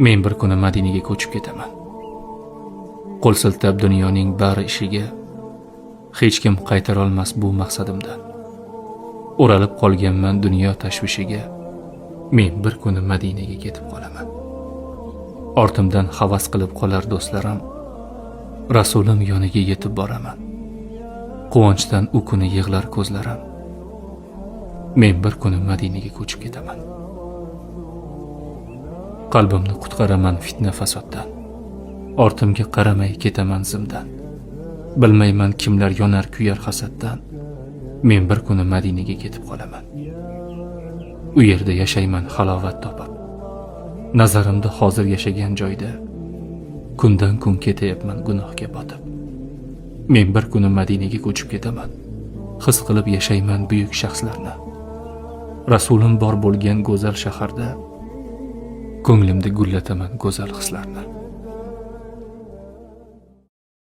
Men bir kuni Madinaga ko'chib ketaman. Qo'l siltab dunyoning bari ishiga, hech kim qaytara olmas bu maqsadimdan. O'ralib qolganman dunyo tashvishiga, men bir kuni Madinaga ketib qolaman. Ortimdan havas qilib qolar do'stlarim, Rasulim yoniga yetib boraman. Quvonchdan u kuni yig'lar ko'zlarim. Men bir kuni Madinaga ko'chib ketaman. Qalbimni qutqaraman fitna fasoddan. Ortimga qaramay ketaman zimdan. Bilmayman kimlar yonar kuyar hasaddan. Men bir kuni Madinaga ketib qolaman. U yerda yashayman halovat topib. Nazarimda hozir yashagan joyda kundan kun ketayapman gunohga botib. Men bir kuni Madinaga ko'chib ketaman. His qilib yashayman buyuk shaxslarni. Rasulim bor bo'lgan go'zal shaharda ko'nglimda gullataman go'zal hislarni.